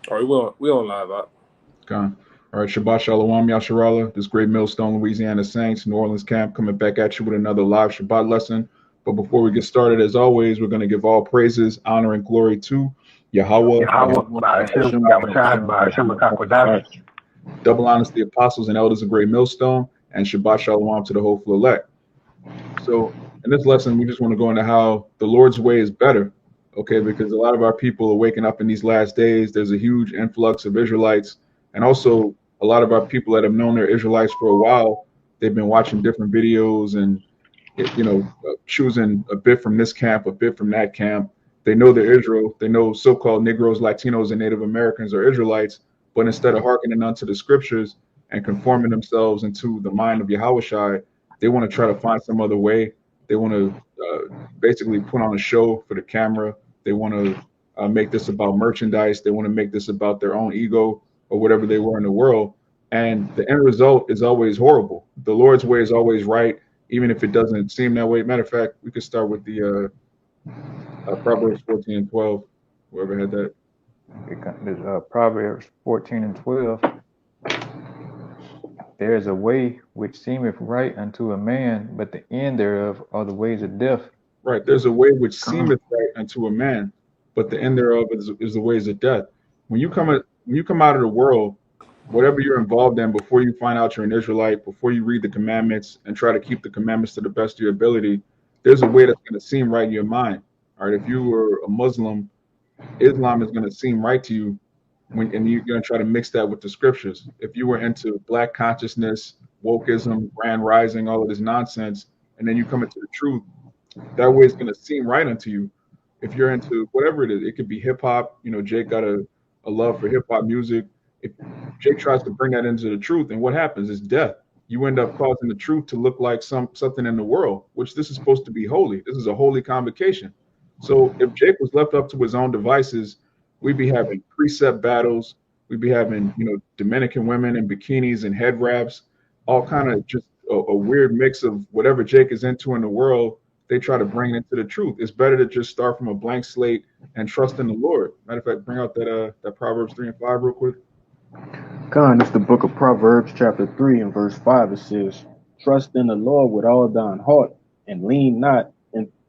All right, we on live out. Gone. All right, Shabbat Shalom, Yasharala. This great Millstone, Louisiana Saints, New Orleans camp, coming back at you with another live Shabbat lesson. But before we get started, as always, we're going to give all praises, honor, and glory to Yahweh, Yahweh, Hashem, Ba'ashem, Yahushai, Ba'ashem, B'Kakwadash. double honors to the apostles and elders of Great Millstone, and Shabbat Shalom to the hopeful elect. So, in this lesson, we just want to go into how the Lord's way is better, okay? Because a lot of our people are waking up in these last days. There's a huge influx of Israelites, and also a lot of our people that have known they're Israelites for a while. They've been watching different videos and, choosing a bit from this camp, a bit from that camp. They know they're Israel. They know so-called Negroes, Latinos, and Native Americans are Israelites, but instead of hearkening unto the scriptures and conforming themselves into the mind of Yahushua, they want to try to find some other way. They want to basically put on a show for the camera. They want to make this about merchandise. They want to make this about their own ego or whatever they were in the world. And the end result is always horrible. The Lord's way is always right, even if it doesn't seem that way. Matter of fact, we could start with the Proverbs 14 and 12. Whoever had that. Proverbs 14 and 12. There is a way which seemeth right unto a man, but the end thereof are the ways of death. Right. There's a way which seemeth right unto a man, but the end thereof is the ways of death. When you come out of the world, whatever you're involved in, before you find out you're an Israelite, before you read the commandments and try to keep the commandments to the best of your ability, there's a way that's going to seem right in your mind. All right. If you were a Muslim, Islam is going to seem right to you and you're going to try to mix that with the scriptures. If you were into black consciousness, wokeism, grand rising, all of this nonsense, and then you come into the truth, that way it's going to seem right unto you. If you're into whatever it is, it could be hip hop. Jake got a love for hip hop music. If Jake tries to bring that into the truth, and what happens is death. You end up causing the truth to look like something in the world, which this is supposed to be holy. This is a holy convocation. So if Jake was left up to his own devices, we'd be having precept battles. We'd be having, Dominican women in bikinis and head wraps, all kind of just a weird mix of whatever Jake is into in the world. They try to bring it into the truth. It's better to just start from a blank slate and trust in the Lord. Matter of fact, bring out that Proverbs 3 and 5 real quick. Con, it's the book of Proverbs, chapter 3 and verse 5. It says, trust in the Lord with all thine heart, and lean not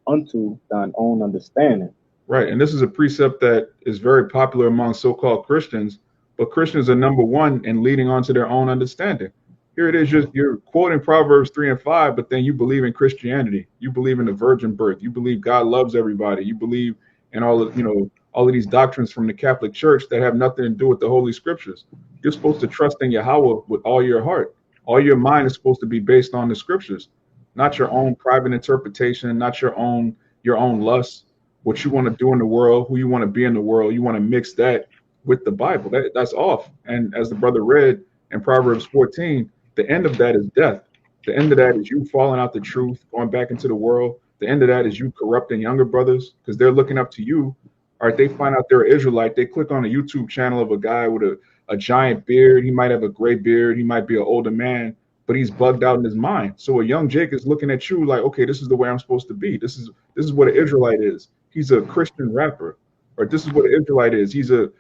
unto thine own understanding. Right. And this is a precept that is very popular among so-called Christians, but Christians are number one in leading on to their own understanding. Here it is, you're quoting Proverbs 3 and 5, but then you believe in Christianity. You believe in the virgin birth. You believe God loves everybody. You believe in all of these doctrines from the Catholic Church that have nothing to do with the Holy Scriptures. You're supposed to trust in Yahweh with all your heart. All your mind is supposed to be based on the Scriptures, not your own private interpretation, not your own lust, what you want to do in the world, who you want to be in the world. You want to mix that with the Bible. That's off. And as the brother read in Proverbs 14, the end of that is death. The end of that is you falling out the truth, going back into the world. The end of that is you corrupting younger brothers because they're looking up to you. All right, they find out they're Israelite. They click on a YouTube channel of a guy with a giant beard. He might have a gray beard. He might be an older man, but he's bugged out in his mind. So a young Jake is looking at you like, okay, this is the way I'm supposed to be. This is what an Israelite is. He's a Christian rapper. Or this is what an Israelite is. He's a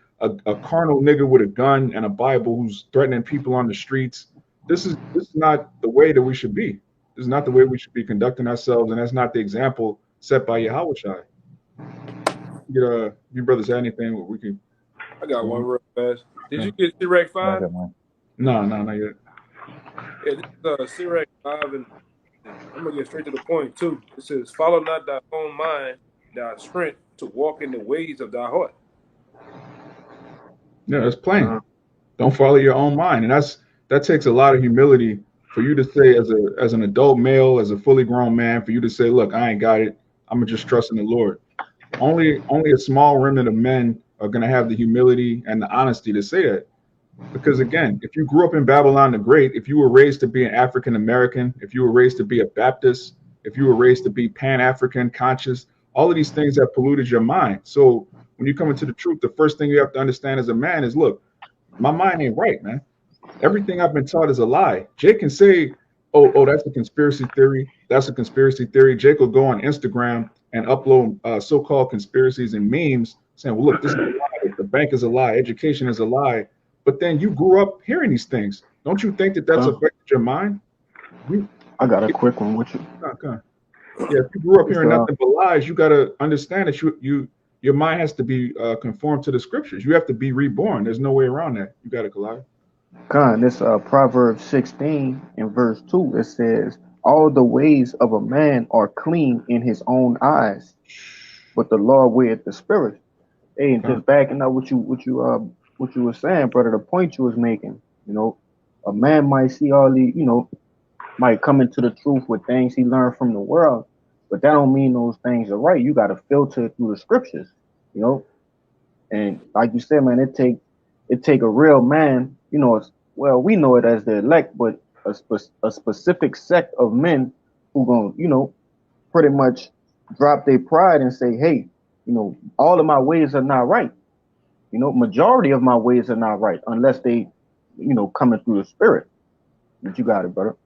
carnal nigga with a gun and a Bible who's threatening people on the streets. This is not the way that we should be. This is not the way we should be conducting ourselves, and that's not the example set by Yahushua. You brothers have anything we can? I got one real fast. Did you get Sirach 5? No, not yet. Yeah, this is Sirach 5, and I'm gonna get straight to the point too. It says, "Follow not thy own mind, thy strength to walk in the ways of thy heart." Yeah, it's plain. Don't follow your own mind, and that takes a lot of humility for you to say as an adult male, as a fully grown man, for you to say, look, I ain't got it. I'm gonna just trust in the Lord. Only a small remnant of men are gonna have the humility and the honesty to say that. Because again, if you grew up in Babylon the Great, if you were raised to be an African American, if you were raised to be a Baptist, if you were raised to be Pan-African conscious, all of these things have polluted your mind. So when you come into the truth, the first thing you have to understand as a man is, look, my mind ain't right, man. Everything I've been taught is a lie. Jake can say, oh, that's a conspiracy theory. That's a conspiracy theory. Jake will go on Instagram and upload so-called conspiracies and memes saying, well, look, this is a lie. The bank is a lie, education is a lie. But then you grew up hearing these things. Don't you think that that's Con, affected your mind? You, I got a quick one with you. con. Yeah, if you grew up It's hearing nothing but lies, you got to understand that your mind has to be conformed to the scriptures. You have to be reborn. There's no way around that. You got it, Goliath. This Proverbs 16 in verse 2. It says, "All the ways of a man are clean in his own eyes, but the Lord weigheth the spirit." Hey, and Con. just backing up what you were saying, brother, the point you was making. You know, a man might see all the, might come into the truth with things he learned from the world, but that don't mean those things are right. You got to filter it through the scriptures, you know. And like you said, man, it take a real man, well, we know it as the elect, but a specific sect of men who gonna, pretty much drop their pride and say, hey, all of my ways are not right. Majority of my ways are not right unless they, coming through the spirit. But you got it, brother.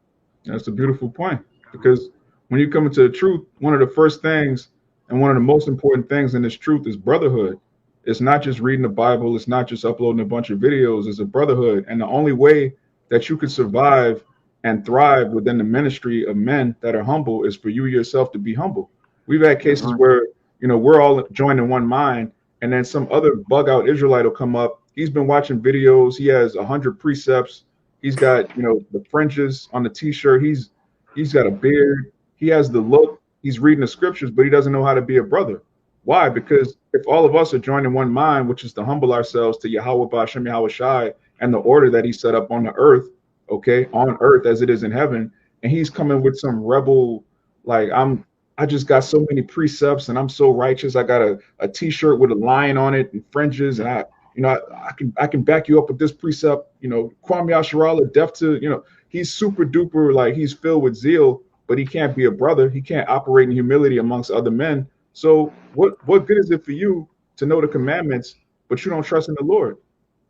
That's a beautiful point, because when you come into the truth, one of the first things and one of the most important things in this truth is brotherhood. It's not just reading the Bible. It's not just uploading a bunch of videos. It's a brotherhood. And the only way that you can survive and thrive within the ministry of men that are humble is for you yourself to be humble. We've had cases Mhm. where, we're all joined in one mind, and then some other bug out Israelite will come up. He's been watching videos. He has 100 precepts. He's got, the fringes on the t-shirt. He's got a beard. He has the look. He's reading the scriptures, but he doesn't know how to be a brother. Why? Because if all of us are joined in one mind, which is to humble ourselves to Yahweh Ba'Shem Yahweh Shai and the order that he set up on the earth, okay, on earth as it is in heaven, and he's coming with some rebel, like I just got so many precepts and I'm so righteous. I got a t-shirt with a lion on it and fringes, and I can back you up with this precept, Kwame Asharala, deaf to, he's super duper, like he's filled with zeal, but he can't be a brother. He can't operate in humility amongst other men. So what good is it for you to know the commandments, but you don't trust in the Lord?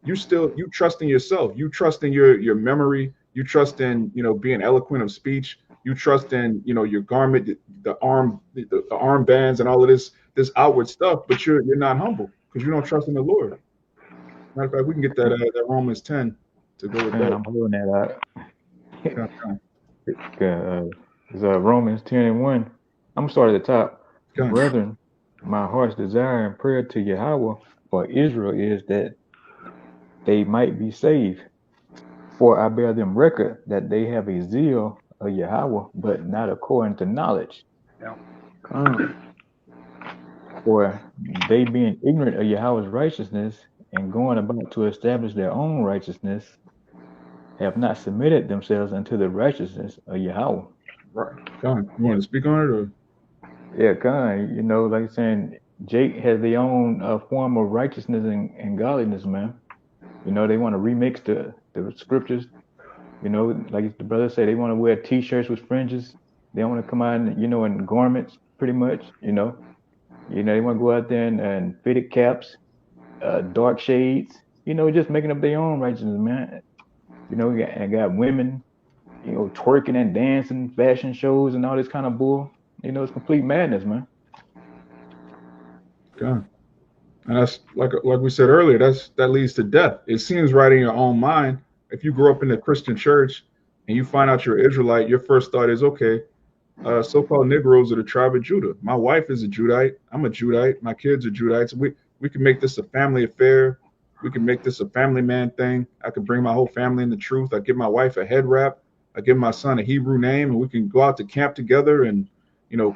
You trust in yourself. You trust in your memory. You trust in, being eloquent of speech. You trust in, your garment, the arm bands and all of this outward stuff, but you're not humble because you don't trust in the Lord. Matter of fact, we can get that Romans 10 to go with And that. I'm holding that out. Come on. It's Romans 10 and 1. I'm gonna start at the top. Come on. Brethren, my heart's desire and prayer to Yahweh for Israel is that they might be saved. For I bear them record that they have a zeal of Yahweh, but not according to knowledge. Con. For they being ignorant of Yahweh's righteousness and going about to establish their own righteousness, have not submitted themselves unto the righteousness of Yahweh. Right. Come on. You want to speak on it, or? Yeah, kind of, like saying Jake has their own form of righteousness and godliness, man. They want to remix the scriptures. Like the brother said, they want to wear t-shirts with fringes. They want to come out, in garments, pretty much. They want to go out there and fitted caps, dark shades. Just making up their own righteousness, man. Got women, twerking and dancing, fashion shows, and all this kind of bull. It's complete madness, man. God. And that's like we said earlier, that leads to death. It seems right in your own mind. If you grow up in a Christian church and you find out you're Israelite, your first thought is, okay, so-called Negroes are the tribe of Judah. My wife is a Judite. I'm a Judite. My kids are Judites. We can make this a family affair. We can make this a family man thing. I could bring my whole family in the truth. I give my wife a head wrap. I give my son a Hebrew name, and we can go out to camp together and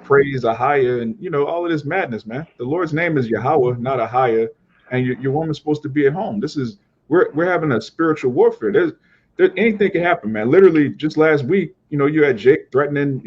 praise Ahia and, all of this madness, man. The Lord's name is Yahweh, not Ahia. And your woman's supposed to be at home. We're having a spiritual warfare. There anything can happen, man. Literally just last week, you had Jake threatening,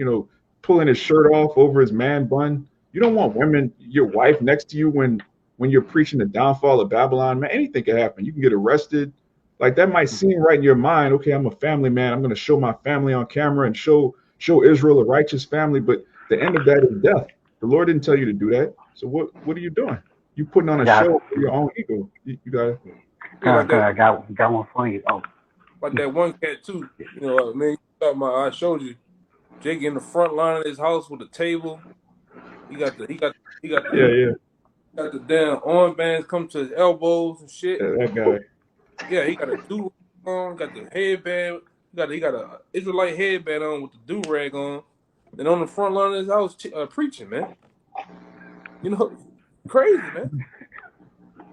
pulling his shirt off over his man bun. You don't want your wife next to you when you're preaching the downfall of Babylon, man. Anything can happen. You can get arrested. Like that might seem right in your mind. Okay, I'm a family man. I'm going to show my family on camera and show Israel a righteous family, but the end of that is death. The Lord didn't tell you to do that. So what are you doing? You putting on a show for your own ego. You got it. I got one for you. Oh, But that one cat too, man, you talking about, I showed you Jake in the front line of his house with a table. He got the Yeah. Got the damn armbands come to his elbows and shit. That guy. Yeah, he got a do on, got the headband. He got a Israelite headband on with the do rag on, and on the front line of his house preaching, man. You know, crazy, man.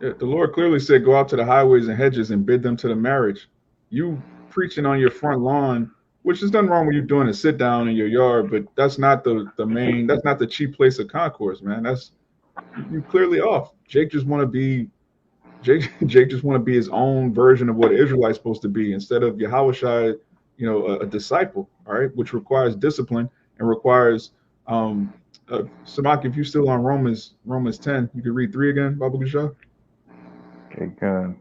The Lord clearly said, "Go out to the highways and hedges and bid them to the marriage." You preaching on your front lawn, which is nothing wrong with you doing a sit down in your yard, but that's not the main. That's not the chief place of concourse, man. That's you clearly off. Jake just want to be Jake just want to be his own version of what an Israelite's supposed to be instead of Yahushua, a disciple, all right, which requires discipline and requires Samak, if you're still on Romans 10, you can read 3 again, Baba Gashah. Okay, good.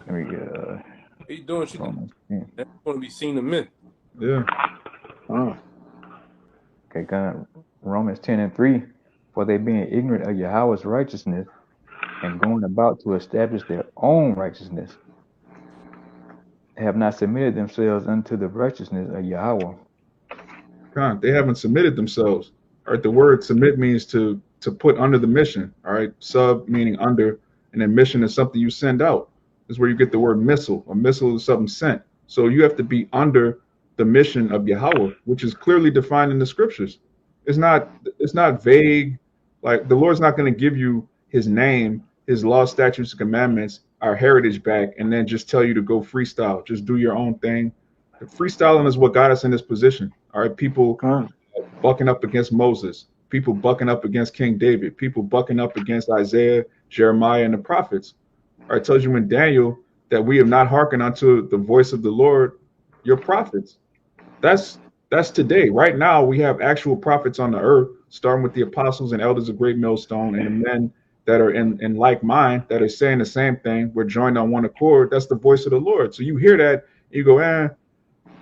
Let me get He's doing shit Romans 10. that's going to be seen in men. Yeah. Okay, good. Romans 10 and 3. For they being ignorant of Yahweh's righteousness and going about to establish their own righteousness, have not submitted themselves unto the righteousness of Yahweh. God, they haven't submitted themselves. All right, the word submit means to put under the mission. All right, sub meaning under, and then mission is something you send out. This is where you get the word missile. A missile is something sent. So you have to be under the mission of Yahweh, which is clearly defined in the scriptures. It's not vague. Like the Lord's not going to give you his name, his law, statutes, and commandments, our heritage back, and then just tell you to go freestyle. Just do your own thing. Freestyling is what got us in this position. All right, people bucking up against Moses, people bucking up against King David, people bucking up against Isaiah, Jeremiah, and the prophets. All right, tells you in Daniel that we have not hearkened unto the voice of the Lord, your prophets. That's today. Right now, we have actual prophets on the earth, starting with the apostles and elders of Great Millstone and the men that are in like mind that are saying the same thing. We're joined on one accord. That's the voice of the Lord. So you hear that, you go,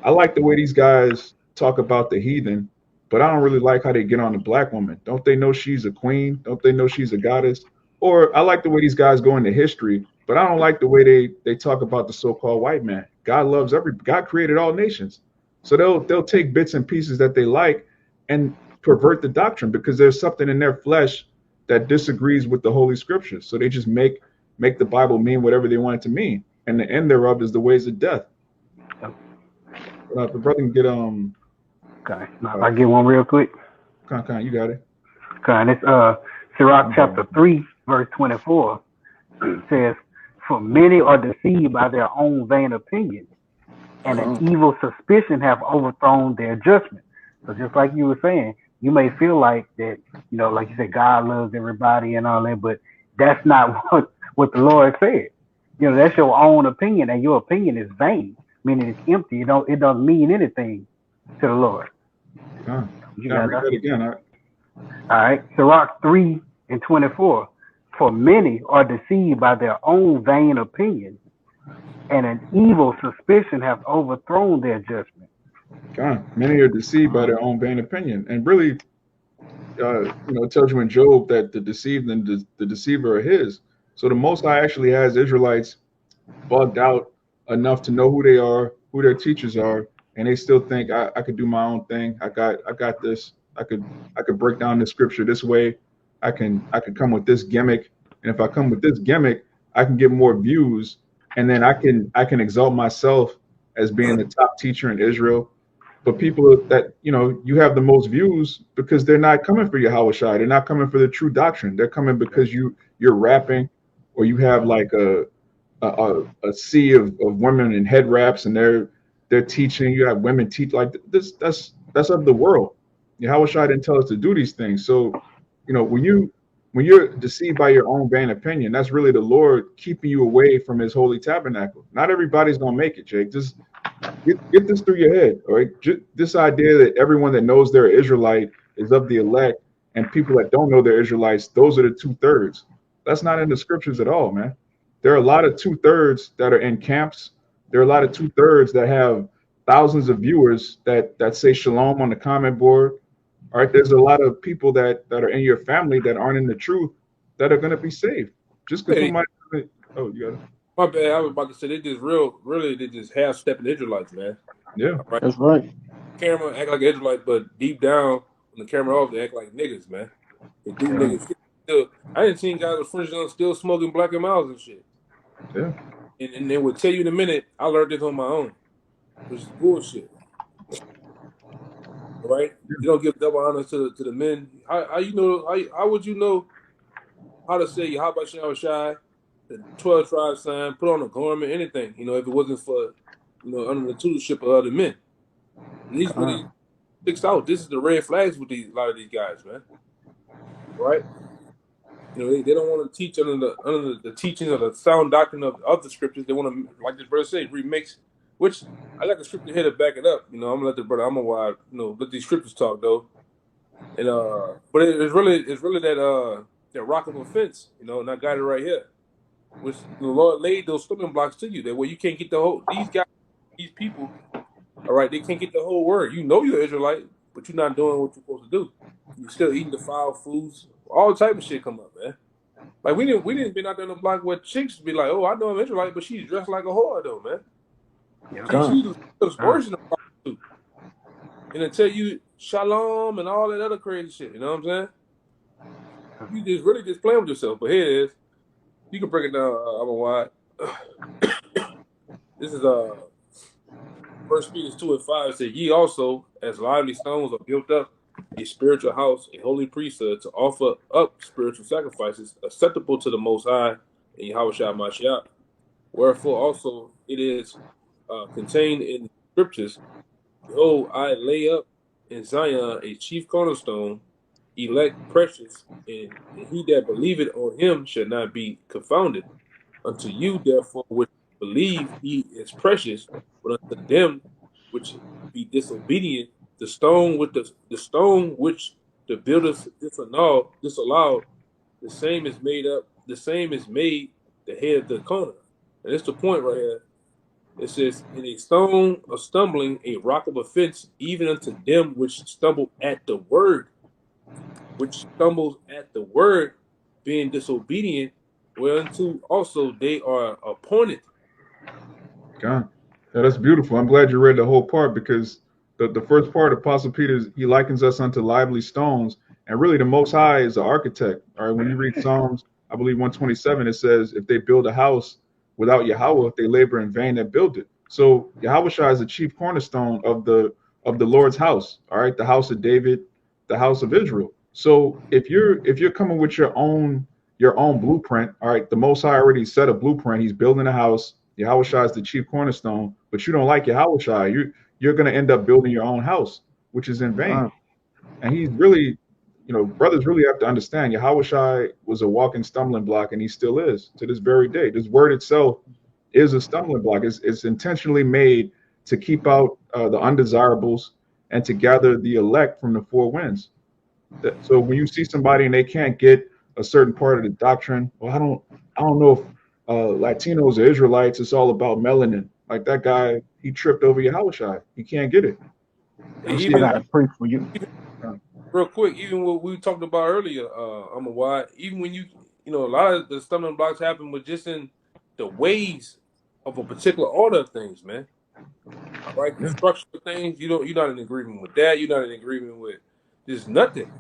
I like the way these guys talk about the heathen, but I don't really like how they get on the black woman. Don't they know she's a queen? Don't they know she's a goddess? Or I like the way these guys go into history, but I don't like the way they talk about the so-called white man. God created all nations. So they'll take bits and pieces that they like and pervert the doctrine because there's something in their flesh that disagrees with the Holy Scriptures. So they just make the Bible mean whatever they want it to mean. And the end thereof is the ways of death. The brother can get Okay. Now, if I get one real quick. You got it. Okay, and it's Sirach chapter 3, verse 24 says, for many are deceived by their own vain opinions, and an evil suspicion have overthrown their judgment. So just like you were saying, you may feel like that, like you said, God loves everybody and all that, but that's not what the Lord said. That's your own opinion, and your opinion is vain, meaning it's empty. It doesn't mean anything to the Lord. You got read that again. All right. Sirach 3 and 24. For many are deceived by their own vain opinions, and an evil suspicion have overthrown their judgment. Many are deceived by their own vain opinion. And really, it tells you in Job that the deceived and the deceiver are his. So the Most High actually has Israelites bugged out enough to know who they are, who their teachers are, and they still think I could do my own thing. I got this. I could break down the scripture this way. I can come with this gimmick, and if I come with this gimmick, I can get more views, and then I can exalt myself as being the top teacher in Israel. But people that you have the most views because they're not coming for Yahushua. They're not coming for the true doctrine. They're coming because you're rapping, or you have like a sea of women in head wraps, and they're teaching. You have women teach like this. That's of the world. Yahushua didn't tell us to do these things. So, when you're deceived by your own vain opinion, that's really the Lord keeping you away from his holy tabernacle. Not everybody's going to make it, Jake. Just get this through your head, all right? This idea that everyone that knows they're an Israelite is of the elect, and people that don't know they're Israelites, those are the 2/3. That's not in the scriptures at all, man. There are a lot of 2/3 that are in camps. There are a lot of 2/3 that have thousands of viewers that say shalom on the comment board. All right, there's a lot of people that are in your family that aren't in the truth that are going to be saved. Just because you got it. My bad. I was about to say they just half-stepping Israelites, man. Yeah, right? That's right. Camera act like Israelite, but deep down, when the camera off, they act like niggas, man. They do niggas. I didn't see guys with fringes on still smoking Black and Miles and shit. Yeah. And they would tell you in a minute. I learned this on my own, which is bullshit. Right? You don't give double honors to the men. How you know? How would you know how to say how about Shai, the 12 tribe sign, put on a garment, anything? You know, if it wasn't for under the tutorship of other men. And these really sticks out. This is the red flags with a lot of these guys, man. Right? You know, they don't want to teach under the teachings of the sound doctrine of the scriptures. They want to, like this brother said, remix. Which I got the scripture here to back it up. You know, I'm gonna let the brother. I'm gonna let these scriptures talk though. And but it's really that rock of offense. You know, and I got it right here. Which the Lord laid those stumbling blocks to you. That way you can't get the whole. These guys, these people, all right, they can't get the whole word. You know you're Israelite, but you're not doing what you're supposed to do. You're still eating defiled foods. All type of shit come up, man. Like we didn't been out there on the block where chicks be like, oh, I know I'm Israelite, but she's dressed like a whore though, man. She looks worse than a prostitute. And then tell you shalom and all that other crazy shit. You know what I'm saying? You just really just playing with yourself. But here it is. You can break it down. I'm a wide. This is 1 Peter 2:5 says, ye also, as lively stones, are built up a spiritual house, a holy priesthood, to offer up spiritual sacrifices acceptable to the Most High in Yahushua Mashiach. Wherefore also it is contained in scriptures, behold, I lay up in Zion a chief cornerstone, elect, precious, and he that believeth on him shall not be confounded. Unto you, therefore, which believe he is precious, but unto them which be disobedient, the stone which the builders disallowed, the same is made the head of the corner. And it's the point right here. It says, in a stone of stumbling, a rock of offense, even unto them which stumble at the word, which stumbles at the word, being disobedient, whereunto also they are appointed. God. Yeah, that's beautiful. I'm glad you read the whole part, because the first part, Apostle Peter, he likens us unto lively stones, and really the Most High is the architect. All right, when you read Psalms, I believe 127, it says, if they build a house without Yahweh, they labor in vain that build it. So Yahushua is the chief cornerstone of the Lord's house. All right, the house of David, the house of Israel. So if you're coming with your own blueprint, all right, the Most High already set a blueprint. He's building a house. Yahushua is the chief cornerstone, but you don't like Yahushua. You're going to end up building your own house, which is in vain. And he's really, brothers really have to understand, Yahushua was a walking stumbling block, and he still is to this very day. This word itself is a stumbling block. It's intentionally made to keep out the undesirables and to gather the elect from the four winds. So when you see somebody and they can't get a certain part of the doctrine, well, I don't know if Latinos or Israelites, it's all about melanin. Like that guy, he tripped over Yahushua. He can't get it. I gotta pray for you. Real quick, even what we talked about earlier, even when a lot of the stumbling blocks happen with just in the ways of a particular order of things, man. All right, the structure of things, you're not in agreement with that. You're not in agreement with just nothing.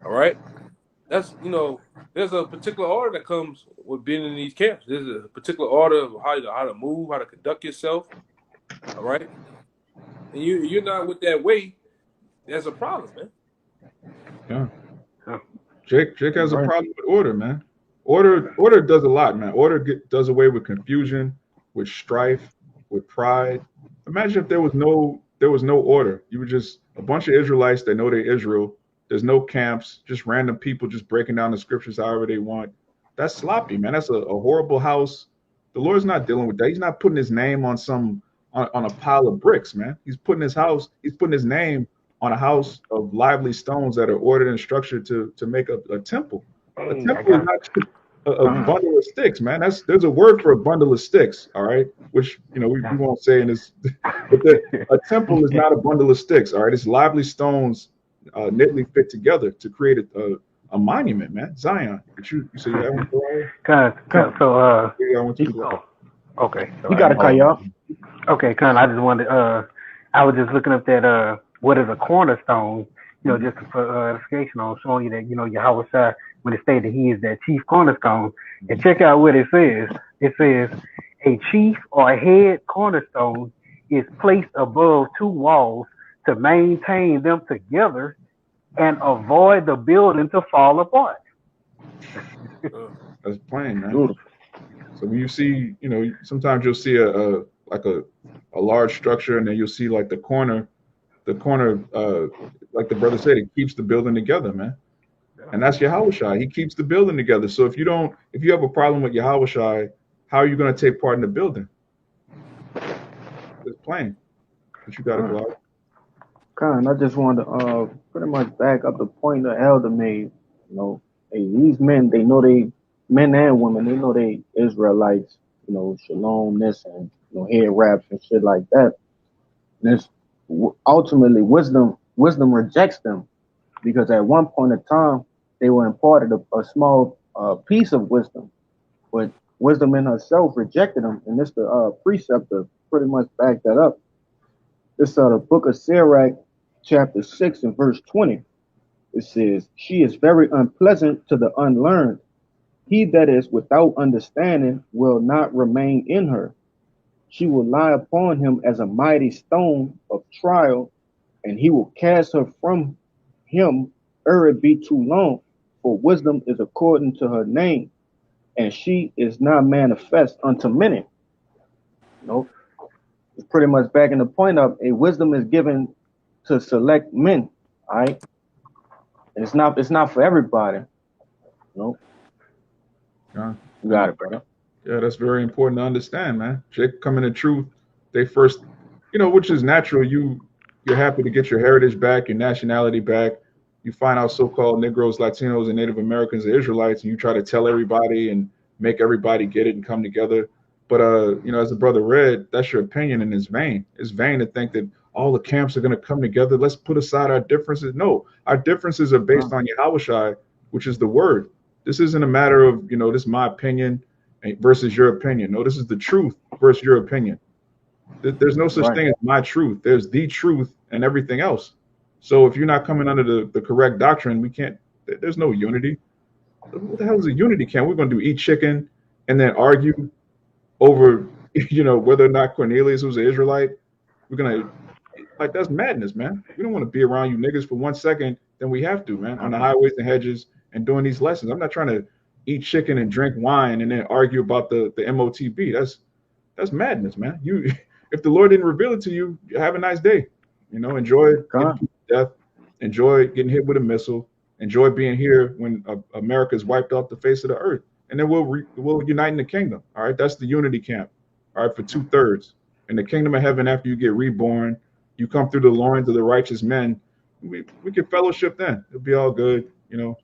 All right, that's there's a particular order that comes with being in these camps. There's a particular order of how to move, how to conduct yourself. All right, and you're not with that way. There's a problem, man. Yeah. Jake has a problem with order, man. Order does a lot, man. Order does away with confusion, with strife, with pride. Imagine if there was no order. You were just a bunch of Israelites that know they're Israel. There's no camps, just random people just breaking down the scriptures however they want. That's sloppy, man. That's a horrible house. The Lord's not dealing with that. He's not putting his name on a pile of bricks, man. He's putting his name on a house of lively stones that are ordered and structured to make a temple. A temple is not just a bundle of sticks, man. There's a word for a bundle of sticks, all right? Which we won't say in this. But a temple is not a bundle of sticks, all right? It's lively stones neatly fit together to create a monument, man. Zion. But you say you haven't okay. So You gotta cut you off. Okay, I just wanted I was just looking up that what is a cornerstone, just for edification on showing you that, Yahushua when it stated he is that chief cornerstone. And check out what it says. It says, a chief or a head cornerstone is placed above two walls to maintain them together and avoid the building to fall apart. That's plain, man. Beautiful. So when you see, you know, sometimes you'll see a large structure, and then you'll see like the corner, like the brother said, it keeps the building together, man. And that's Yahushua. He keeps the building together. So if you have a problem with Yahushua, how are you going to take part in the building? It's plain. But you got to go out. Khan, I just wanted to pretty much back up the point the elder made. You know, hey, these men, they know men and women, they know they Israelites, you know, shalom this and, you know, head wraps and shit like that. And it's ultimately wisdom rejects them, because at one point in time they were imparted a small piece of wisdom, but wisdom in herself rejected them. And this the precept to pretty much back that up. This the book of Sirach, chapter 6 and verse 20. It says, she is very unpleasant to the unlearned. He that is without understanding will not remain in her. She will lie upon him as a mighty stone of trial, and he will cast her from him ere it be too long. For wisdom is according to her name, and she is not manifest unto many. You know, it's pretty much backing the point up. A wisdom is given to select men, all right? And it's not for everybody. You know? You got it, brother. Yeah, that's very important to understand, man. Jake coming to truth, they first, you know, which is natural. You're happy to get your heritage back, your nationality back. You find out so-called Negroes, Latinos, and Native Americans are Israelites, and you try to tell everybody and make everybody get it and come together. But you know, as the brother read, that's your opinion, and it's vain. It's vain to think that all the camps are going to come together. Let's put aside our differences. No, our differences are based on Yahushua, which is the word. This isn't a matter of, you know, this is my opinion versus your opinion. No, this is the truth versus your opinion. There's no such thing as my truth. There's the truth and everything else. So if you're not coming under the correct doctrine, we can't, there's no unity. What the hell is a unity camp? We're going to eat chicken and then argue over, you know, whether or not Cornelius was an Israelite. We're going to, like, that's madness, man. We don't want to be around you niggas for 1 second. Then we have to, man, on the highways and hedges and doing these lessons. I'm not trying to eat chicken and drink wine and then argue about the MOTB. That's madness, man. If the Lord didn't reveal it to you, have a nice day. You know, enjoy death, enjoy getting hit with a missile, enjoy being here when America's wiped off the face of the earth, and then we'll unite in the kingdom. All right, that's the unity camp. All right, for 2/3 in the kingdom of heaven. After you get reborn, you come through the loins of the righteous men. We can fellowship then. It'll be all good. You know,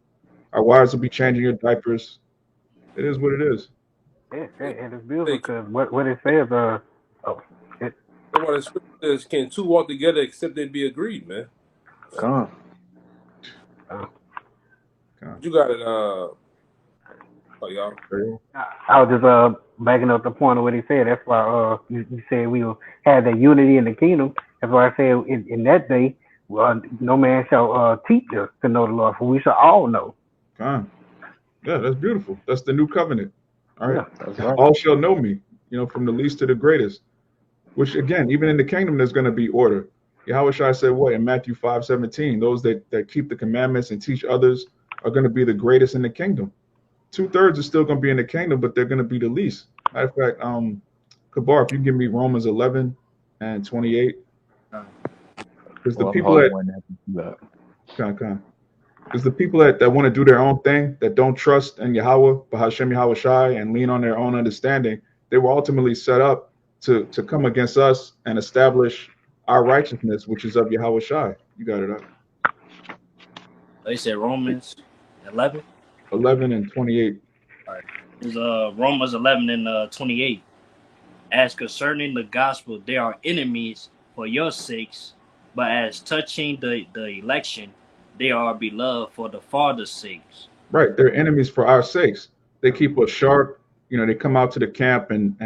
our wives will be changing your diapers. It is what it is. Yeah, and it's beautiful because what it says. That's why the scripture says, can two walk together except they be agreed, man? Come on. You got it, y'all. I was just backing up the point of what he said. That's why you said we will have that unity in the kingdom. That's why I said in that day, no man shall teach us to know the Lord, for we shall all know. Yeah, that's beautiful. That's the new covenant. All right. Yeah, that's right. All shall know me, you know, from the least to the greatest. Which, again, even in the kingdom, there's going to be order. Yahushua said what in Matthew 5:17? Those that keep the commandments and teach others are going to be the greatest in the kingdom. 2/3 are still going to be in the kingdom, but they're going to be the least. Matter of fact, Kabar, if you give me Romans 11 and 28. Because the people because the people that want to do their own thing, that don't trust in Yahweh, Bahashem Yahushai, and lean on their own understanding, they were ultimately set up to come against us and establish our righteousness, which is of Yahushai. You got it up. They said Romans 11? 11 and 28. All right. It's Romans 11 and 28. As concerning the gospel, they are enemies for your sakes, but as touching the election, they are beloved for the Father's sakes. Right. They're enemies for our sakes. They keep us sharp. You know, they come out to the camp and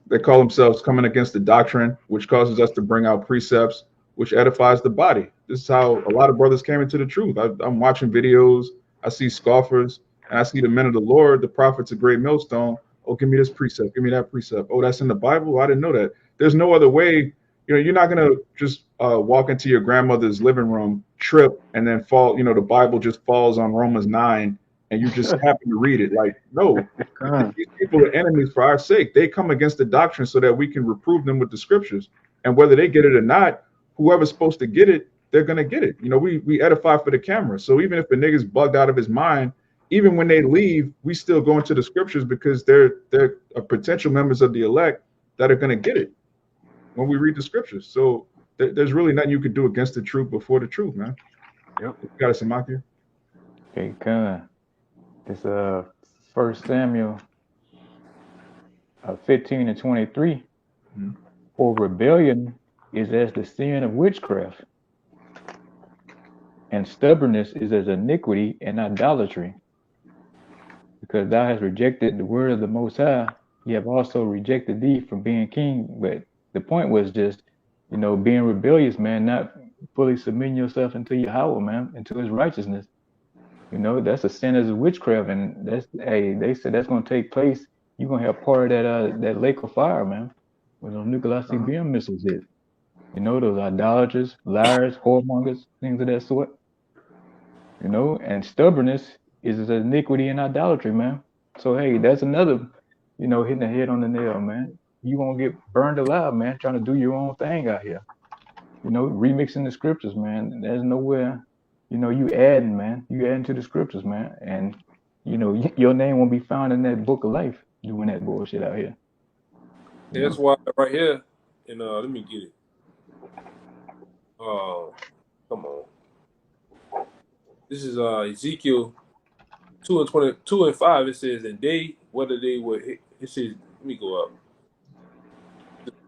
they call themselves coming against the doctrine, which causes us to bring out precepts, which edifies the body. This is how a lot of brothers came into the truth. I'm watching videos I see scoffers, and I see the men of the Lord, the prophets, a great millstone. Oh, give me this precept, give me that precept. Oh, that's in the Bible. I didn't know that. There's no other way. You're not gonna just walk into your grandmother's living room, trip, and then fall. The Bible just falls on Romans 9, and you just happen to read it. Like, no, Con, these people are enemies for our sake. They come against the doctrine so that we can reprove them with the scriptures. And whether they get it or not, whoever's supposed to get it, they're gonna get it. We edify for the camera. So even if the nigga's bugged out of his mind, even when they leave, we still go into the scriptures because they're potential members of the elect that are gonna get it when we read the scriptures. So there's really nothing you can do against the truth before the truth, man. Yep. You got it, Samaki? Okay, Con. This 1 Samuel 15 and 23. Mhm. For rebellion is as the sin of witchcraft, and stubbornness is as iniquity and idolatry. Because thou hast rejected the word of the Most High, he have also rejected thee from being king. But the point was just, being rebellious, man, not fully submitting yourself into Yahweh, man, into his righteousness. That's a sin as a witchcraft, and they said that's gonna take place. You're gonna have part of that lake of fire, man, when those nuclear CBM missiles hit. Those idolaters, liars, whoremongers, things of that sort. And stubbornness is iniquity and idolatry, man. So hey, that's another, hitting the head on the nail, man. You gonna get burned alive, man, trying to do your own thing out here. Remixing the scriptures, man. There's nowhere, you adding, man. You adding to the scriptures, man. And your name won't be found in that book of life doing that bullshit out here. That's why right here, and let me get it. Come on. This is Ezekiel 2 and 5. It says, and they, whether they were, it says, let me go up.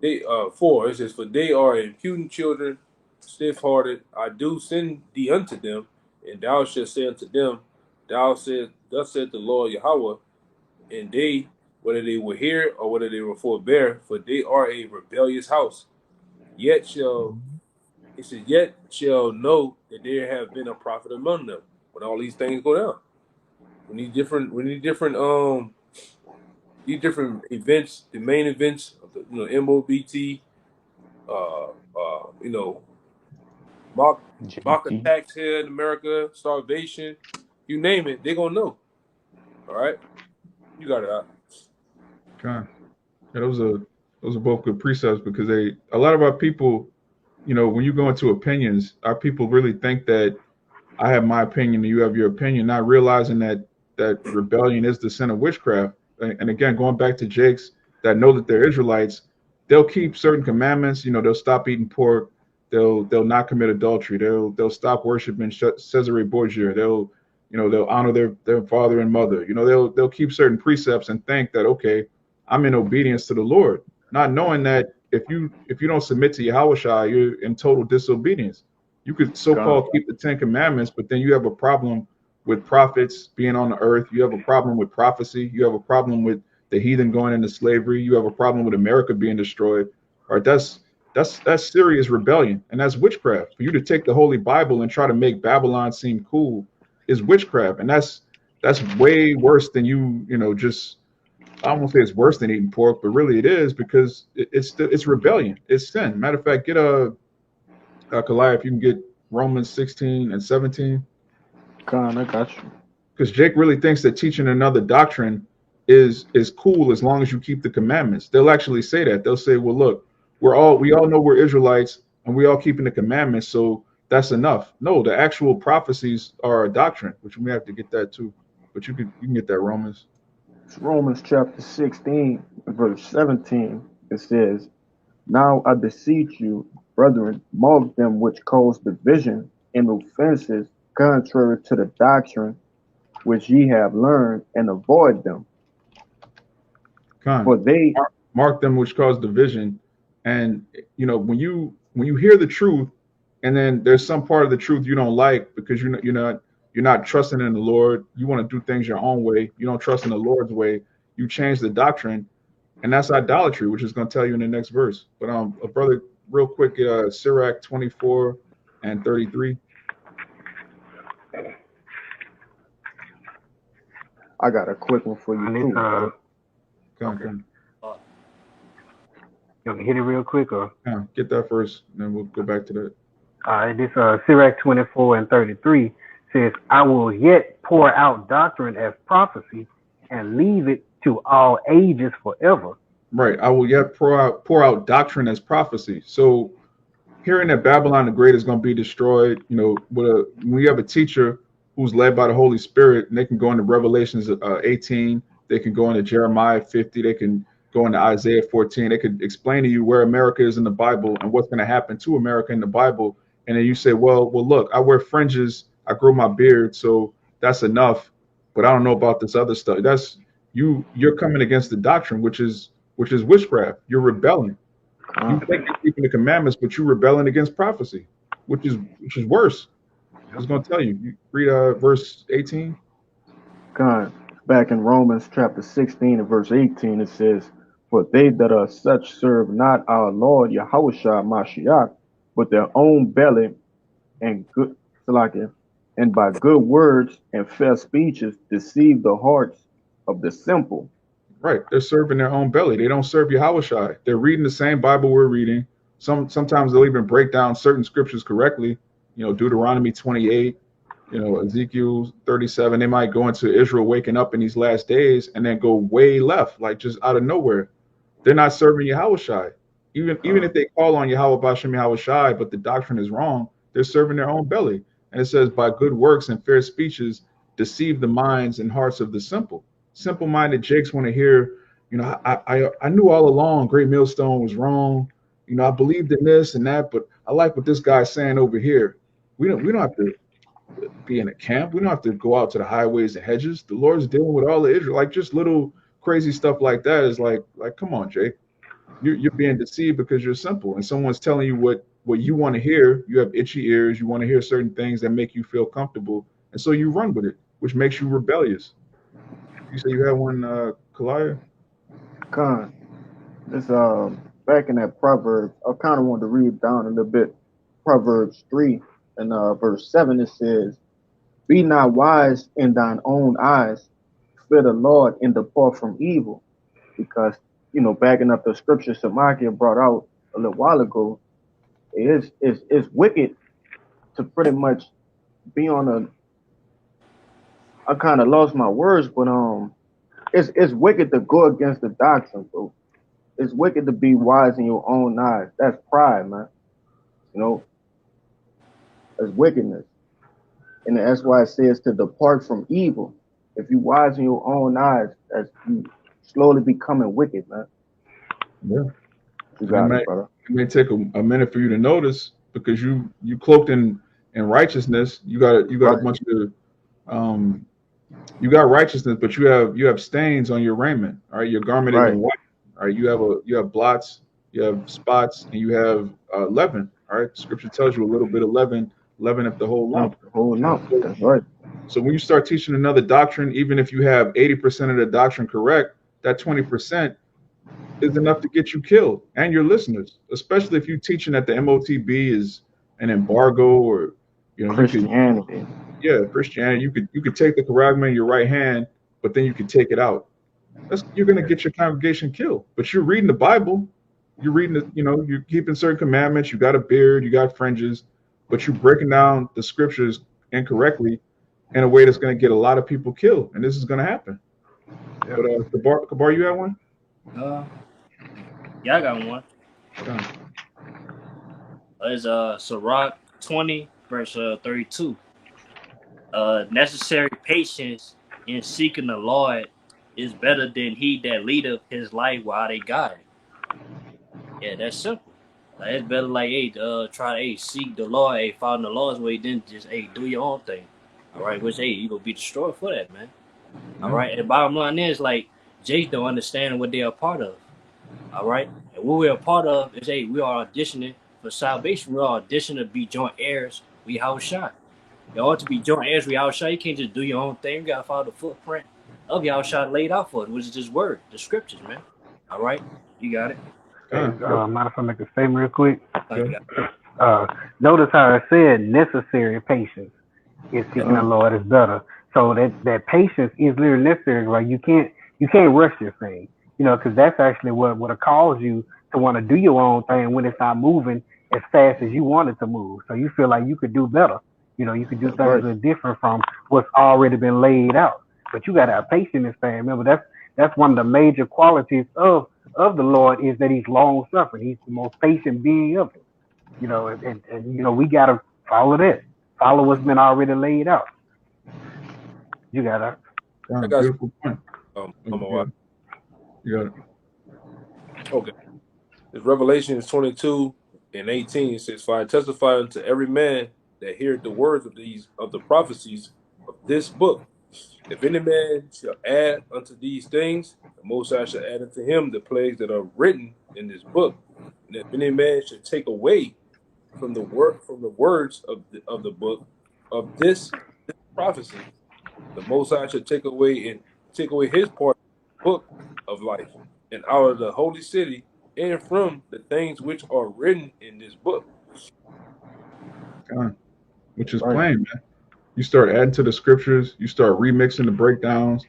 They 4. It says, for they are impudent children, stiff-hearted. I do send thee unto them, and thou shalt say unto them, thus said the Lord Yahweh, and they, whether they were here or whether they were forbear, for they are a rebellious house. Yet shall know that there have been a prophet among them when all these things go down. We need different events, the main events of the MOBT, mock attacks here in America, starvation, you name it, they're gonna know. All right, you got it out. Okay. Yeah, those are both good precepts because a lot of our people, when you go into opinions, our people really think that I have my opinion and you have your opinion, not realizing that rebellion is the sin of witchcraft. And again, going back to Jake's that know that they're Israelites, they'll keep certain commandments. They'll stop eating pork. They'll not commit adultery. They'll stop worshiping Cesare Borgia. They'll honor their father and mother. They'll keep certain precepts and think that, okay, I'm in obedience to the Lord, not knowing that if you don't submit to Yahweh, you're in total disobedience. You could so-called keep the 10 commandments, but then you have a problem with prophets being on the earth. You have a problem with prophecy. You have a problem with the heathen going into slavery. You have a problem with America being destroyed. All right, that's serious rebellion, and that's witchcraft. For you to take the Holy Bible and try to make Babylon seem cool is witchcraft, and that's way worse than just. I won't say it's worse than eating pork, but really it is because it's rebellion. It's sin. Matter of fact, get Kalaya, if you can get Romans 16 and 17. Con, I got you. Because Jake really thinks that teaching another doctrine is cool as long as you keep the commandments. They'll actually say that. They'll say, well, look, we all know we're Israelites and we all keeping the commandments, so that's enough. No, the actual prophecies are a doctrine, which we have to get that too. But you can get that Romans. It's Romans chapter 16, verse 17. It says, now I beseech you, brethren, mark them which cause division and offenses contrary to the doctrine which ye have learned, and avoid them. For they mark them which cause division. And when you hear the truth, and then there's some part of the truth you don't like because you're not trusting in the Lord. You want to do things your own way. You don't trust in the Lord's way. You change the doctrine, and that's idolatry, which is going to tell you in the next verse. But a brother, real quick, Sirach 24 and 33. I got a quick one for you And too. it's Come on, okay. come You want to hit it real quick, or on. Get that first, and then we'll go back to that. this Sirach 24:33 says, "I will yet pour out doctrine as prophecy, and leave it to all ages forever." Right. I will yet pour out doctrine as prophecy. So hearing that Babylon the Great is going to be destroyed, you know, when you have a teacher who's led by the Holy Spirit, and they can go into Revelations 18, they can go into Jeremiah 50, they can go into Isaiah 14, they could explain to you where America is in the Bible and what's going to happen to America in the Bible. And then you say, well, look, I wear fringes, I grow my beard, so that's enough. But I don't know about this other stuff. That's you're coming against the doctrine, which is witchcraft. You're rebelling. You think you're keeping the commandments, but you're rebelling against prophecy, which is worse. I was going to tell you. Read verse 18. God, back in Romans chapter 16 and verse 18, it says, "For they that are such serve not our Lord Yahushua Mashiach, but their own belly, and good and by good words and fair speeches deceive the hearts of the simple." Right. They're serving their own belly. They don't serve Yahushua. They're reading the same Bible we're reading. Sometimes they'll even break down certain scriptures correctly. You know, Deuteronomy 28, you know, Ezekiel 37. They might go into Israel waking up in these last days and then go way left, like just out of nowhere. They're not serving Yahushua. Even if they call on Yahweh Bashem Yahushua, but the doctrine is wrong, they're serving their own belly. And it says, by good works and fair speeches, deceive the minds and hearts of the simple. Simple-minded Jakes want to hear, you know, I knew all along Great Millstone was wrong. You know, I believed in this and that, but I like what this guy's saying over here. We don't have to be in a camp. We don't have to go out to the highways and hedges. The Lord's dealing with all of Israel. Like just little crazy stuff like that is like come on, Jake. You're being deceived because you're simple, and someone's telling you what you want to hear. You have itchy ears. You want to hear certain things that make you feel comfortable, and so you run with it, which makes you rebellious. You say you had one, Kalia? Con, this back in that Proverbs, I kind of wanted to read down a little bit. Proverbs 3 and verse 7, it says, "Be not wise in thine own eyes, fear the Lord and depart from evil." Because, you know, backing up the scripture Samakia brought out a little while ago, it's wicked to pretty much be on I kind of lost my words, but it's wicked to go against the doctrine, bro. It's wicked to be wise in your own eyes. That's pride, man. You know, that's wickedness. And that's why it says to depart from evil. If you wise in your own eyes, that's you slowly becoming wicked, man. Yeah. You got it, brother. It may take a minute for you to notice because you cloaked in righteousness. You got a bunch of you got righteousness, but you have stains on your raiment. All right, your garment isn't white. All right, you have blots, you have spots, and you have leaven. All right, Scripture tells you a little bit of leaven up the whole lump. That's right. So when you start teaching another doctrine, even if you have 80% of the doctrine correct, that 20% is enough to get you killed and your listeners. Especially if you're teaching that the MOTB is an embargo, or Christianity. Christianity. You could take the Quran in your right hand, but then you could take it out. You're going to get your congregation killed. But you're reading the Bible, you're reading you're keeping certain commandments. You got a beard, you got fringes, but you're breaking down the scriptures incorrectly in a way that's going to get a lot of people killed, and this is going to happen. Yeah. But Kabar, you have one? Yeah, I got one. It's Sirach 20 verse 32. Necessary patience in seeking the Lord is better than he that leadeth his life while they guide. Yeah, that's simple. Like, it's better try to seek the Lord, follow the Lord's way, than just do your own thing. All right, which you gonna be destroyed for that, man. All right, and the bottom line is Jace don't understand what they are a part of. All right, and what we are a part of is we are auditioning for salvation. We are auditioning to be joint heirs. We Yahushua. You ought to be joint heirs with Yahushua. You can't just do your own thing. You gotta follow the footprint of Yahushua laid out for it, which is His word, the scriptures, man. All right, you got it. Mind if I make a statement real quick? Notice how I said necessary patience in seeking the Lord is better So that patience is literally necessary, right? You can't rush this thing, because that's actually what'll cause you to want to do your own thing when it's not moving as fast as you want it to move. So you feel like you could do better. You could do That's things right. that are different from what's already been laid out. But you gotta have patience in this thing. Remember, that's one of the major qualities of the Lord is that He's long suffering. He's the most patient being of them. And we gotta follow that. Follow what's been already laid out. You gotta. I got Beautiful point. I'm a wife. You got it. Okay. It's Revelation 22:18. It says, "For I testify unto every man that heareth the words of the prophecies of this book. If any man shall add unto these things, the Most High shall add unto him the plagues that are written in this book. And if any man should take away from the words of the book of this prophecy, the Most High shall take away his part of the book of life, and out of the holy city, and from the things which are written in this book." Which is Right. plain, man. You start adding to the scriptures, you start remixing the breakdowns,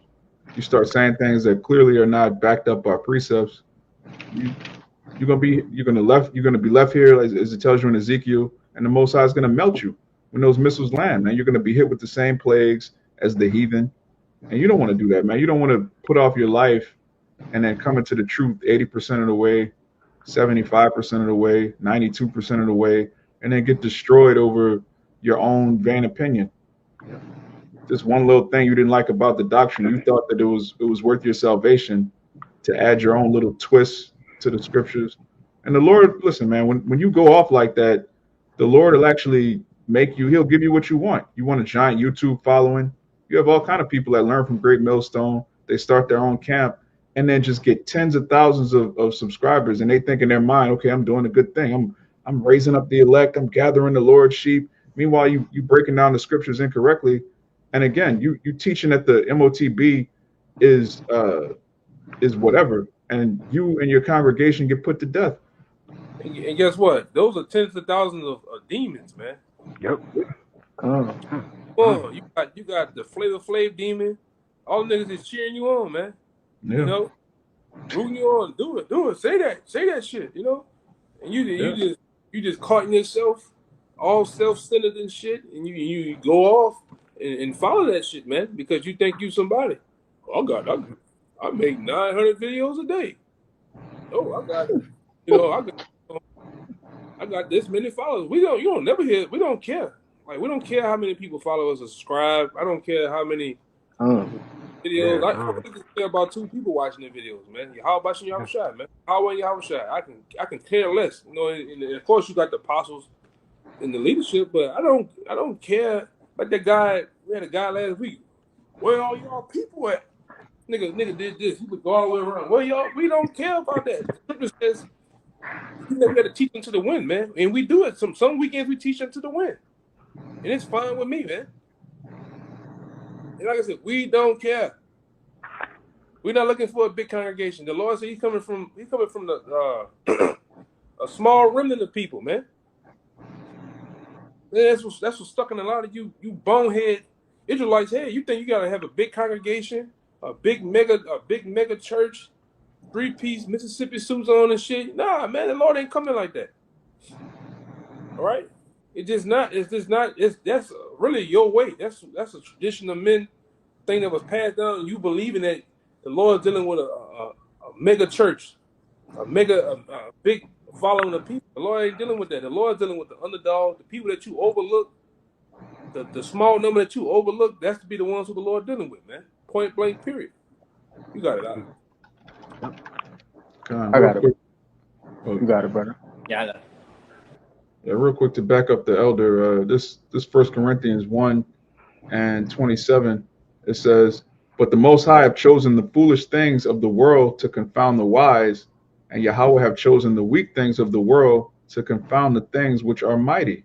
you start saying things that clearly are not backed up by precepts. You're gonna be left here as it tells you in Ezekiel, and the Most High is gonna melt you when those missiles land, man. You're gonna be hit with the same plagues as the heathen, and you don't want to do that, man. You don't want to put off your life and then come into the truth 80% of the way, 75% of the way, 92% of the way, and then get destroyed over your own vain opinion. Just one little thing you didn't like about the doctrine, you thought that it was worth your salvation to add your own little twist to the scriptures. And the Lord, listen, man, when you go off like that, the Lord will actually he'll give you what you want. You want a giant YouTube following. You have all kind of people that learn from Great Millstone. They start their own camp and then just get tens of thousands of subscribers. And they think in their mind, okay, I'm doing a good thing. I'm raising up the elect. I'm gathering the Lord's sheep. Meanwhile, you breaking down the scriptures incorrectly. And again, you teaching that the MOTB is whatever, and you and your congregation get put to death. And guess what? Those are tens of thousands of demons, man. Yep. Well, you got the Flavor Flav demon. All the niggas is cheering you on, man. Yeah. Rooting you on. Do it. Say that shit. And you just caught in yourself, all self-centered and shit, and you go off and follow that shit, man, because you think you somebody. Oh God, I make 900 videos a day. Oh, I got this many followers. We don't care. Like, we don't care how many people follow us or subscribe. I don't care how many videos. I really just care about 2 people watching the videos, man. How about you, Yahushua, man? How about Yahushua? I can care less. And of course you got the apostles in the leadership, but I don't care. Like that guy, we had a guy last week. Where all y'all people at? Nigga did this. He would go all the way around. Well, y'all, we don't care about that. The scripture says you never got to teach them to the wind, man. And we do it. Some weekends we teach them to the wind. And it's fine with me, man. And like I said, we don't care. We're not looking for a big congregation. The Lord said he's coming from the a small remnant of people, man. And that's what's stuck in a lot of you bonehead Israelites' head. You think you gotta have a big congregation, a big mega church, 3-piece Mississippi suits on and shit. Nah, man, the Lord ain't coming like that. All right? That's really your way. That's a tradition of men thing that was passed down. You believing that the Lord's dealing with a mega church, a big following of people. The Lord ain't dealing with that. The Lord's dealing with the underdog, the people that you overlook, the small number that you overlook. That's to be the ones who the Lord dealing with, man. Point blank, period. You got it out. I got it. You got it, brother. Yeah, I got it. Yeah, real quick to back up the elder. This 1 Corinthians 1:27, it says, "But the Most High have chosen the foolish things of the world to confound the wise, and Yahweh have chosen the weak things of the world to confound the things which are mighty."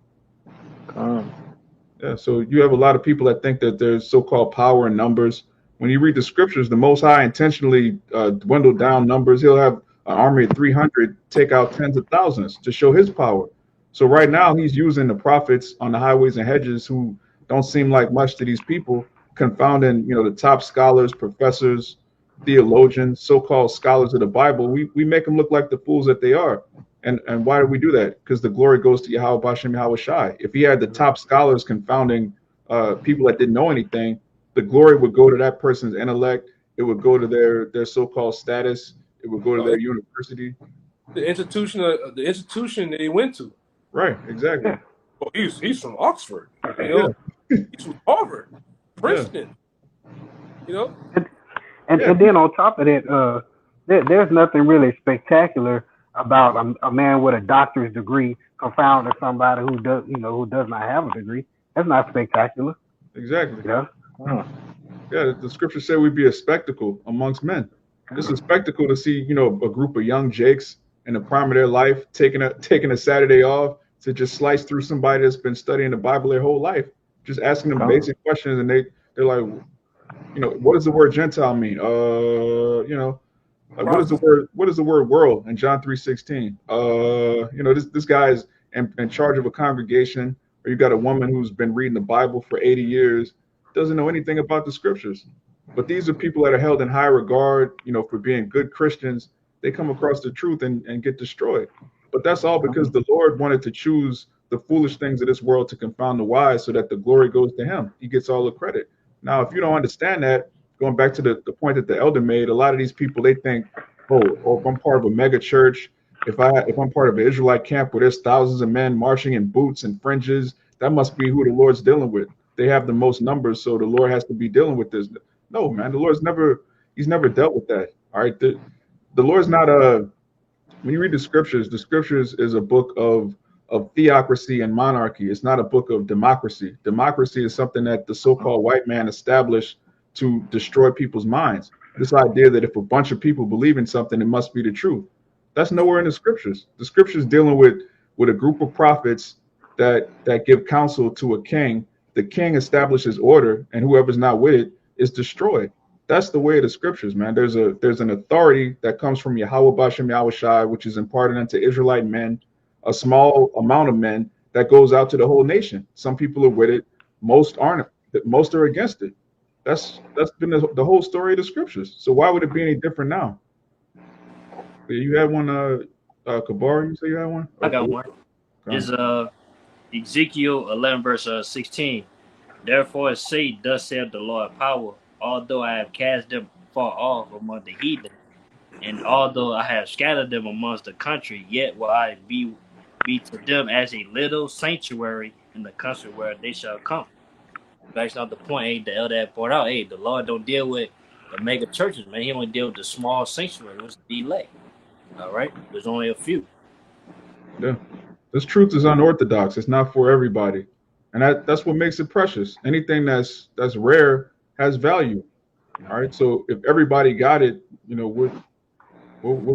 Yeah, so you have a lot of people that think that there's so-called power in numbers. When you read the scriptures, the Most High intentionally dwindled down numbers. He'll have an army of 300 take out tens of thousands to show his power. So right now he's using the prophets on the highways and hedges who don't seem like much to these people confounding, the top scholars, professors, theologians, so-called scholars of the Bible. We make them look like the fools that they are. And why do we do that? Because the glory goes to Yahweh Bashem Yahweh Shai. If he had the top scholars confounding people that didn't know anything, the glory would go to that person's intellect. It would go to their so-called status. It would go to their university. The institution that he went to. Right, exactly. Yeah. Oh, he's from Oxford. He's from Harvard, Princeton. And then on top of that, there's nothing really spectacular about a man with a doctorate degree confounding somebody who does not have a degree. That's not spectacular. Exactly. Yeah. Yeah, the scripture said we'd be a spectacle amongst men. It's a spectacle to see, a group of young Jakes in the prime of their life taking a Saturday off to just slice through somebody that's been studying the Bible their whole life, just asking them basic questions, and they're like, what does the word Gentile mean? Like, what is the word world in John 3:16? This guy is in charge of a congregation, or you got a woman who's been reading the Bible for 80 years, doesn't know anything about the scriptures. But these are people that are held in high regard, for being good Christians. They come across the truth and get destroyed. But that's all because the Lord wanted to choose the foolish things of this world to confound the wise so that the glory goes to him. He gets all the credit. Now, if you don't understand that, going back to the point that the elder made, a lot of these people, they think, if I'm part of a mega church, if I'm part of an Israelite camp where there's thousands of men marching in boots and fringes, that must be who the Lord's dealing with. They have the most numbers, so the Lord has to be dealing with this. No, man, the Lord's never dealt with that. All right. The Lord's not when you read the scriptures is a book of theocracy and monarchy. It's not a book of democracy. Democracy is something that the so-called white man established to destroy people's minds. This idea that if a bunch of people believe in something, it must be the truth. That's nowhere in the scriptures. The scriptures dealing with a group of prophets that give counsel to a king. The king establishes order, and whoever's not with it is destroyed. That's the way of the scriptures, man. There's an authority that comes from Yahweh Bashem Yahweh Shai, which is imparted unto Israelite men, a small amount of men that goes out to the whole nation. Some people are with it, most aren't. Most are against it. That's been the whole story of the scriptures. So why would it be any different now? You had one, Kabar, you say you had one? I got one. Is Ezekiel 11 verse 16. Therefore say, thus saith the Lord of power, although I have cast them far off among the heathen, and although I have scattered them amongst the country, yet will I be to them as a little sanctuary in the country where they shall come. That's not the point. The elder had pointed out, the Lord don't deal with the mega churches, man. He only deal with the small sanctuary, which is the elect. All right? There's only a few. Yeah. This truth is unorthodox. It's not for everybody. And that's what makes it precious. Anything that's rare has value. All right. So if everybody got it, what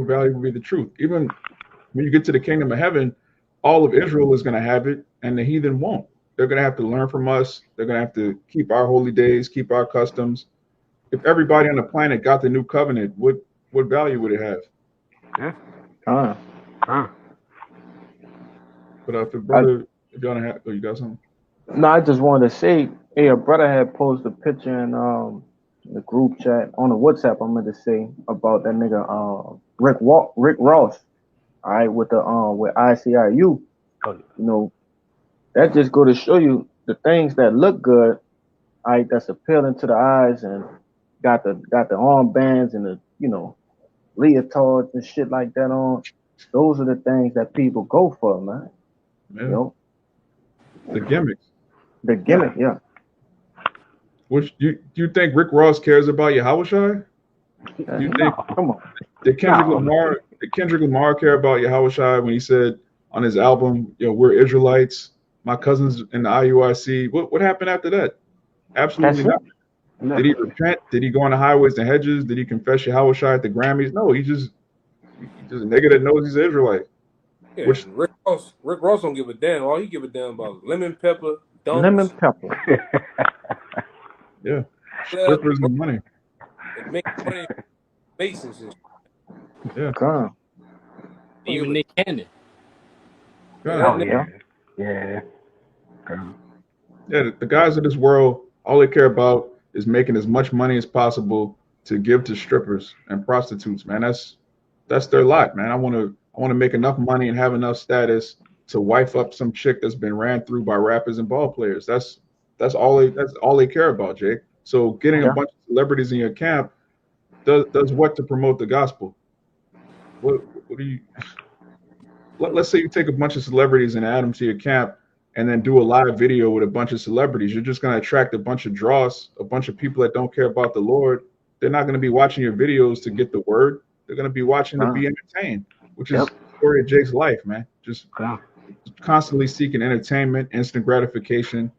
value would be the truth? Even when you get to the kingdom of heaven, all of Israel is going to have it and the heathen won't. They're going to have to learn from us. They're going to have to keep our holy days, keep our customs. If everybody on the planet got the new covenant, what value would it have? Yeah. But if the brother, if y'all don't have, you got something? No, I just wanted to say, a brother had posted a picture in the group chat on the WhatsApp. I'm going to say about that nigga Rick Ross. All right, with ICIU. That just go to show you the things that look good, all right, that's appealing to the eyes and got the armbands and the leotards and shit like that on. Those are the things that people go for, man. Yeah. The gimmicks. The gimmick, yeah. Which do you think Rick Ross cares about Yahushua? Do you think? Come on. Did Kendrick Lamar care about Yahushua when he said on his album, we're Israelites, my cousins in the IUIC? What happened after that? Absolutely nothing. No. Did he repent? Did he go on the highways and hedges? Did he confess Yahushua at the Grammys? No, he's just a nigga that knows he's an Israelite. Yeah, Rick Ross don't give a damn. All he give a damn about lemon pepper, dunks. Lemon pepper. Yeah. Strippers and money. It makes money. Masons and shit. Yeah. Come. Even Nick Cannon. Yeah. Yeah. Yeah, the guys of this world, all they care about is making as much money as possible to give to strippers and prostitutes, man. That's their lot, man. I want to make enough money and have enough status to wife up some chick that's been ran through by rappers and ball players. That's all they care about, Jake. So getting a bunch of celebrities in your camp does what to promote the gospel? What do you? Let's say you take a bunch of celebrities and add them to your camp, and then do a live video with a bunch of celebrities. You're just going to attract a bunch of draws, a bunch of people that don't care about the Lord. They're not going to be watching your videos to get the word. They're going to be watching to be entertained, which is the story of Jake's life, man. Just constantly seeking entertainment, instant gratification,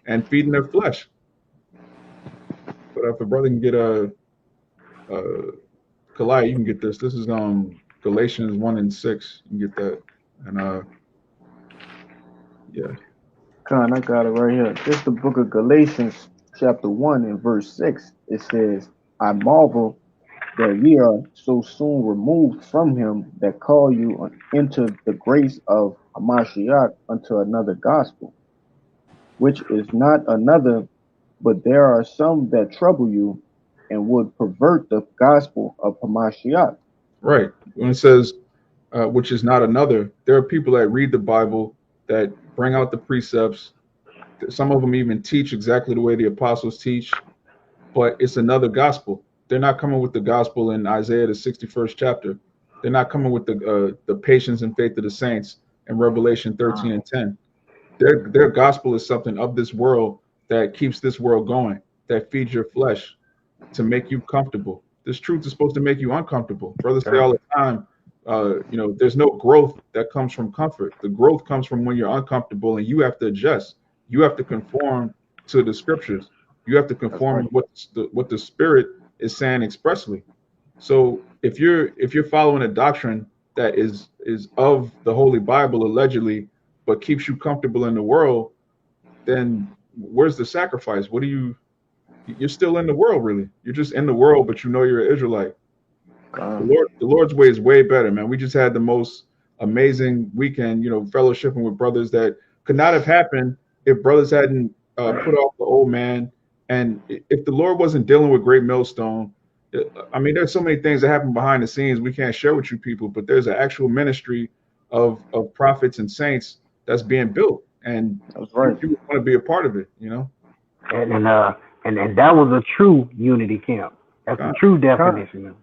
and feeding their flesh. But if a brother can get Kalai, you can get this. This is Galatians 1:6. You can get that. And yeah. Con, I got it right here. This is the book of Galatians, chapter 1 and verse 6. It says, I marvel that ye are so soon removed from him that call you into the grace of Hamashiach unto another gospel, which is not another, but there are some that trouble you and would pervert the gospel of Hamashiach. Right. When it says, which is not another, there are people that read the Bible that bring out the precepts. Some of them even teach exactly the way the apostles teach, but it's another gospel. They're not coming with the gospel in Isaiah, the 61st chapter. They're not coming with the patience and faith of the saints in Revelation 13 and 10. Their gospel is something of this world that keeps this world going, that feeds your flesh to make you comfortable. This truth is supposed to make you uncomfortable. Brothers say all the time, there's no growth that comes from comfort. The growth comes from when you're uncomfortable and you have to adjust. You have to conform to the scriptures. You have to conform to what the Spirit is saying expressly. So if you're following a doctrine that is of the Holy Bible allegedly, but keeps you comfortable in the world, then where's the sacrifice? You're still in the world, really. You're just in the world, but you know you're an Israelite. The Lord's way is way better, man. We just had the most amazing weekend, fellowshipping with brothers that could not have happened if brothers hadn't put off the old man. And if the Lord wasn't dealing with Great Millstone, I mean, there's so many things that happen behind the scenes we can't share with you people, but there's an actual ministry of prophets and saints that's being built. And you want to be a part of it, And that was a true unity camp. That's a true definition.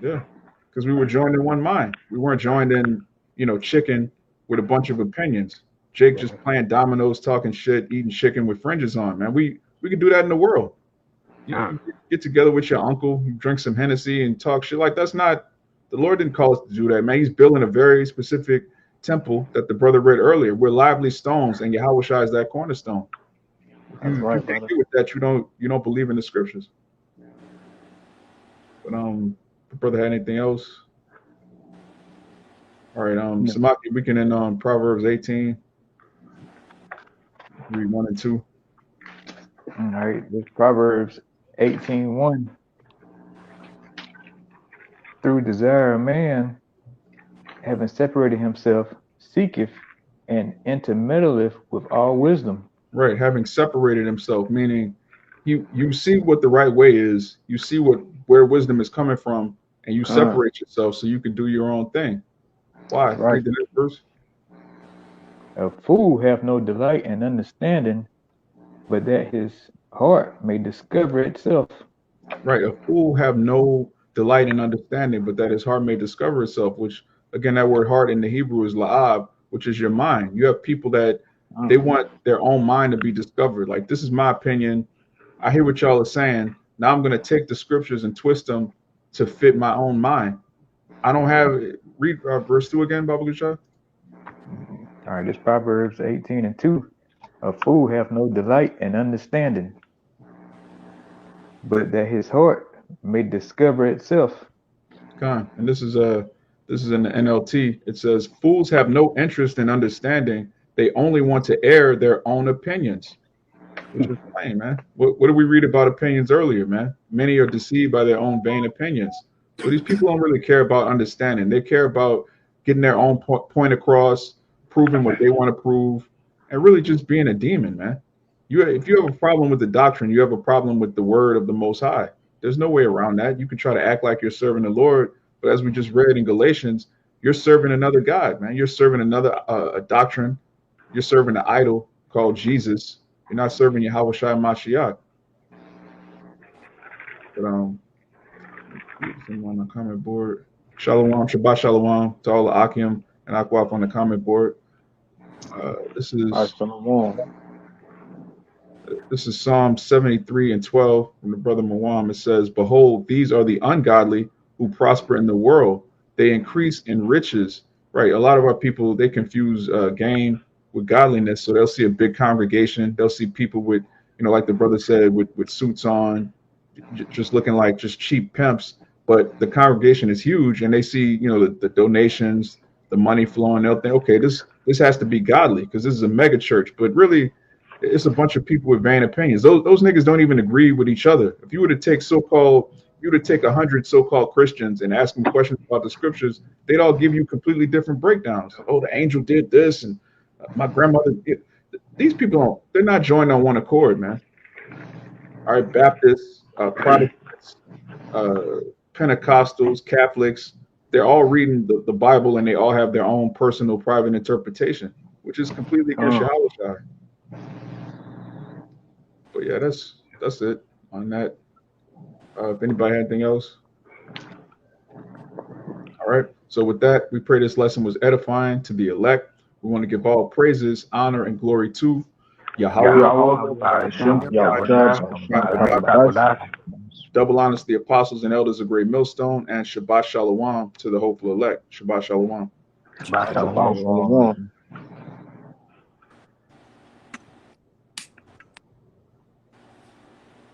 Yeah, because we were joined in one mind. We weren't joined in, chicken with a bunch of opinions. Jake just playing dominoes, talking shit, eating chicken with fringes on, man. We can do that in the world. You get together with your uncle, you drink some Hennessy and talk shit. Like, that's not, the Lord didn't call us to do that, man. He's building a very specific temple that the brother read earlier. We're lively stones, and Yahweh Shai is that cornerstone. That's right, you can't get with that. You don't believe in the scriptures. But the brother had anything else? All right, Samaki, we can end Proverbs 18. Read 1 and 2. All right, this Proverbs 18:1. Through desire of man, having separated himself, seeketh and intermeddleth with all wisdom. Right, having separated himself, meaning you see what the right way is, you see where wisdom is coming from, and you separate yourself so you can do your own thing. Why? Right. Read the next verse. A fool hath no delight in understanding, but that his heart may discover itself. Right, a fool have no delight in understanding, but that his heart may discover itself, which, again, that word heart in the Hebrew is la'ab, which is your mind. You have people that they want their own mind to be discovered. Like, this is my opinion. I hear what y'all are saying. Now I'm going to take the scriptures and twist them to fit my own mind. I don't have, read verse 2 again, Baba Lucha. All right, this Proverbs 18:2. A fool hath no delight in understanding, but that his heart may discover itself. And this is in the NLT. It says, fools have no interest in understanding. They only want to air their own opinions. Which is plain, man. What did we read about opinions earlier, man? Many are deceived by their own vain opinions. So these people don't really care about understanding. They care about getting their own point across, proving what they want to prove, and really just being a demon, man. If you have a problem with the doctrine, you have a problem with the word of the Most High. There's no way around that. You can try to act like you're serving the Lord, but as we just read in Galatians, you're serving another God, man. You're serving another a doctrine. You're serving an idol called Jesus. You're not serving Yahweh Shai Mashiach. But someone on the comment board. Shalom, Shabbat Shalom to all the Akim and Akwaf on the comment board. This is Psalm 73 and 12 from the brother Mawam. It says, "Behold, these are the ungodly who prosper in the world. They increase in riches." Right. A lot of our people, they confuse gain with godliness. So they'll see a big congregation. They'll see people with, like the brother said, with suits on, just looking like just cheap pimps. But the congregation is huge, and they see, the donations, the money flowing. They'll think, okay, this has to be godly because this is a mega church. But really, it's a bunch of people with vain opinions. Those niggas don't even agree with each other. If you were to take 100 so-called Christians and ask them questions about the scriptures, they'd all give you completely different breakdowns. Oh, the angel did this, and my grandmother did. These people they're not joined on one accord, man. All right, Baptists, Protestants, Pentecostals, Catholics, they're all reading the Bible, and they all have their own personal private interpretation, which is completely against Yahweh Shai. But yeah, that's it on that. If anybody had anything else. All right. So with that, we pray this lesson was edifying to the elect. We want to give all praises, honor, and glory to Yahweh. Double honors to the apostles and elders of Great Millstone, and Shabbat Shalom to the hopeful elect. Shabbat Shalom. Shabbat Shalom.